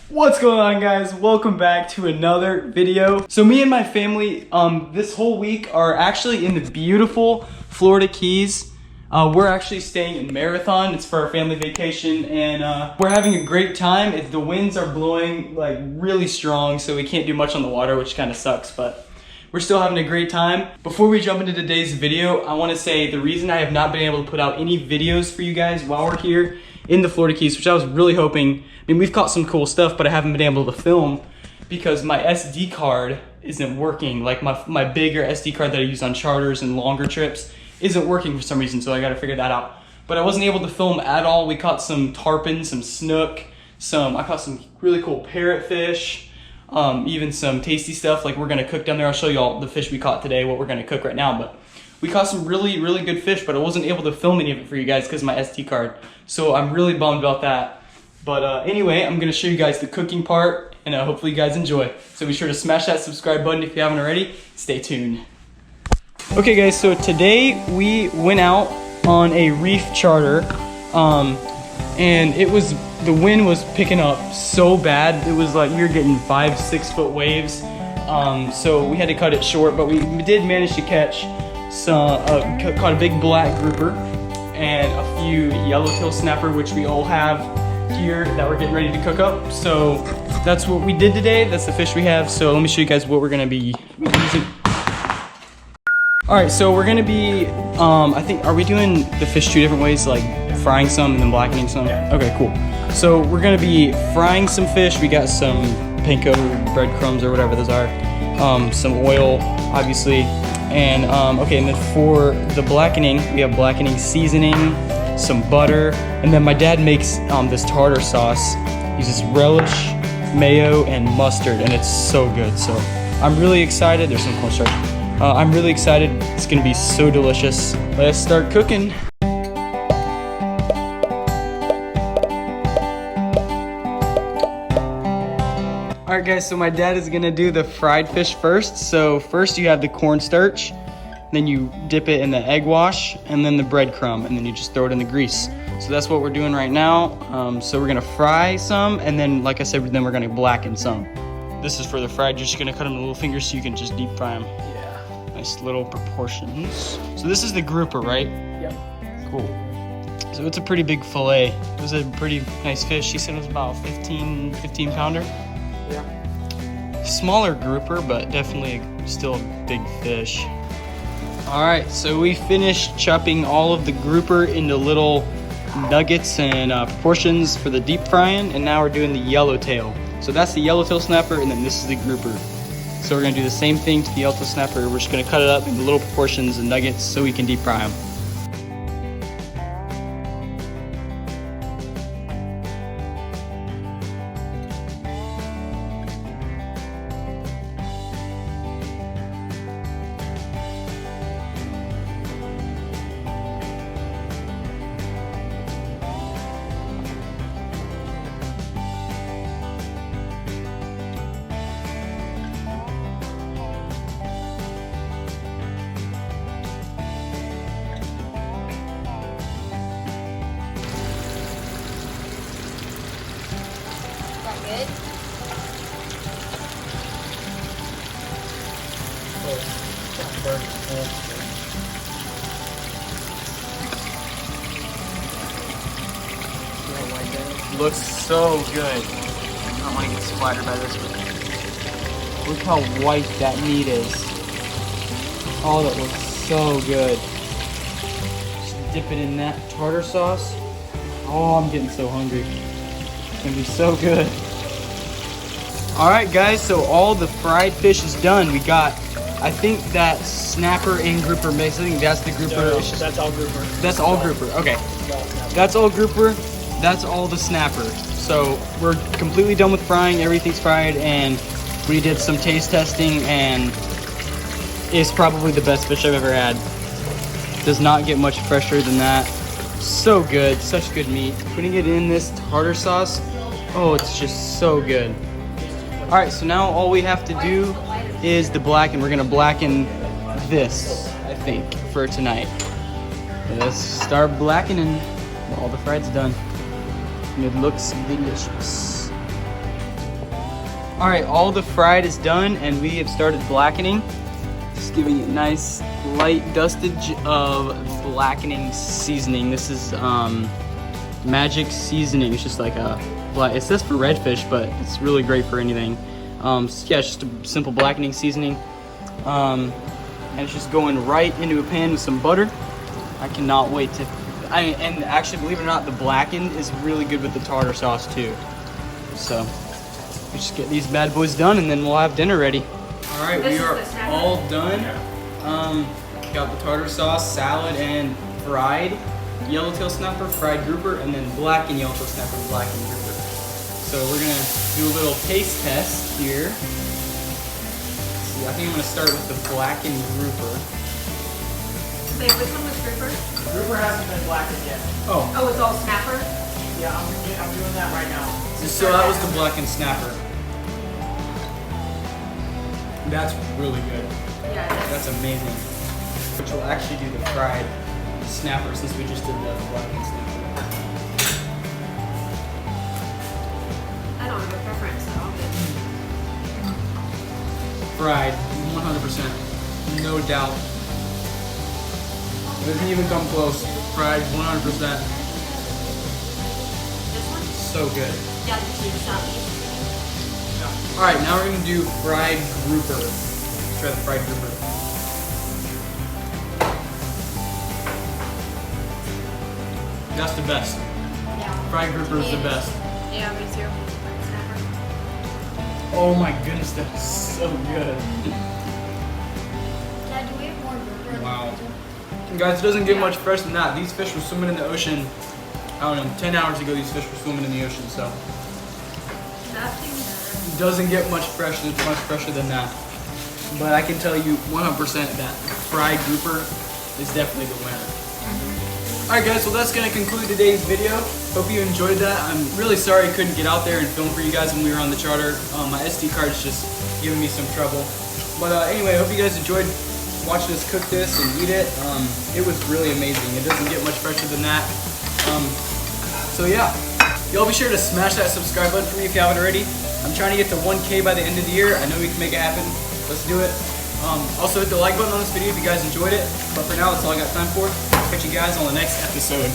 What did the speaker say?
What's going on, guys? Welcome back to another video. So me and my family this whole week are actually in the beautiful Florida Keys. We're actually staying in Marathon. It's for our family vacation, and we're having a great time. The winds are blowing like really strong, so we can't do much on the water, which kind of sucks, but we're still having a great time. Before we jump into today's video, I want to say the reason I have not been able to put out any videos for you guys while we're here in the Florida Keys, which I was really hoping. I mean, we've caught some cool stuff, but I haven't been able to film because my SD card isn't working. Like my bigger SD card that I use on charters and longer trips isn't working for some reason, so I gotta figure that out. But I wasn't able to film at all. We caught some tarpon, some snook, I caught some really cool parrotfish, even some tasty stuff like we're gonna cook down there. I'll show you all the fish we caught today, what we're gonna cook right now, but we caught some really, really good fish, but I wasn't able to film any of it for you guys because of my SD card. So I'm really bummed about that. But anyway, I'm gonna show you guys the cooking part, and hopefully you guys enjoy. So be sure to smash that subscribe button if you haven't already. Stay tuned. Okay guys, so today we went out on a reef charter, and the wind was picking up so bad. It was like we were getting 5-6 foot waves. So we had to cut it short, but we did manage to catch caught a big black grouper and a few yellowtail snapper, which we all have here that we're getting ready to cook up. So that's what we did today. That's the fish we have. So let me show you guys what we're gonna be using. All right, so we're gonna be, I think, are we doing the fish two different ways, like frying some and then blackening some? Yeah. Okay, cool. So we're gonna be frying some fish. We got some panko breadcrumbs or whatever those are, some oil, obviously, and okay, and then for the blackening, we have blackening seasoning, some butter, and then my dad makes this tartar sauce. He uses relish, mayo, and mustard, and it's so good. So I'm really excited. There's some cornstarch. I'm really excited. It's gonna be so delicious. Let's start cooking. All right, guys, so my dad is gonna do the fried fish first. So first you have the cornstarch, then you dip it in the egg wash, and then the breadcrumb, and then you just throw it in the grease. So that's what we're doing right now. So we're gonna fry some, and then, like I said, then we're gonna blacken some. This is for the fried. You're just gonna cut them in little fingers so you can just deep fry them. Yeah. Nice little proportions. So this is the grouper, right? Yep. Cool. So it's a pretty big fillet. It was a pretty nice fish. He said it was about 15 pounder. Yeah. Smaller grouper, but definitely still a big fish. All right, so we finished chopping all of the grouper into little nuggets and proportions for the deep frying, and now we're doing the yellowtail. So that's the yellowtail snapper, and then this is the grouper. So we're gonna do the same thing to the yellowtail snapper. We're just gonna cut it up into little proportions and nuggets so we can deep fry them. Good. Looks so good. I don't want to get splattered by this, but look how white that meat is. Oh, that looks so good. Just dip it in that tartar sauce. Oh, I'm getting so hungry. It's gonna be so good. All right, guys, so all the fried fish is done. We got, I think, that snapper and grouper mix. I think that's the grouper. No, that's all grouper. That's all grouper, okay. That's all grouper, that's all the snapper. So we're completely done with frying, everything's fried, and we did some taste testing, and it's probably the best fish I've ever had. Does not get much fresher than that. So good, such good meat. Putting it in this tartar sauce, oh, it's just so good. All right, so now all we have to do is the blacken. We're gonna blacken this, I think, for tonight. Let's start blackening. All the fried's done. And it looks delicious. All right, all the fried is done and we have started blackening. Just giving it nice light dustage of blackening seasoning. This is magic seasoning. It's just like it says for redfish, but it's really great for anything. So yeah, it's just a simple blackening seasoning. And it's just going right into a pan with some butter. I cannot wait to, and actually, believe it or not, the blackened is really good with the tartar sauce too. So we just get these bad boys done and then we'll have dinner ready. All right, we are all done. Got the tartar sauce, salad, and fried yellowtail snapper, fried grouper, and then blackened yellowtail snapper, blackened grouper. So we're gonna do a little taste test here. Let's see, I think I'm gonna start with the blackened grouper. Wait, which one was grouper? Grouper hasn't been blackened yet. Oh, Oh, it's all snapper? Yeah, I'm doing that right now. so that was the blackened snapper. That's really good. Yeah, it is. That's amazing. Which will actually do the fried snapper since we just did the blackened snapper. I don't have a preference, so I'll get Fried, 100%. No doubt. It doesn't even come close. Fried, 100%. this one. So good. Yeah, the cheese salad. Alright, now we're gonna do fried grouper. Let's try the fried grouper. That's the best. Yeah. Fried grouper is the best. Yeah, me too. Snapper. Oh my goodness, that's so good. Dad, do we have more grouper? Wow. Guys, it doesn't get much fresher than that. These fish were swimming in the ocean, I don't know, 10 hours ago these fish were swimming in the ocean, so. Nothing better. It doesn't get much fresher, it's much fresher than that. But I can tell you 100% that fried grouper is definitely the winner. Alright guys, well that's going to conclude today's video. Hope you enjoyed that. I'm really sorry I couldn't get out there and film for you guys when we were on the charter. My SD card's just giving me some trouble. But anyway, I hope you guys enjoyed watching us cook this and eat it. It was really amazing. It doesn't get much fresher than that. So yeah, y'all be sure to smash that subscribe button for me if you haven't already. I'm trying to get to 1K by the end of the year. I know we can make it happen. Let's do it. Also hit the like button on this video if you guys enjoyed it. But for now, that's all I got time for. Catch you guys on the next episode.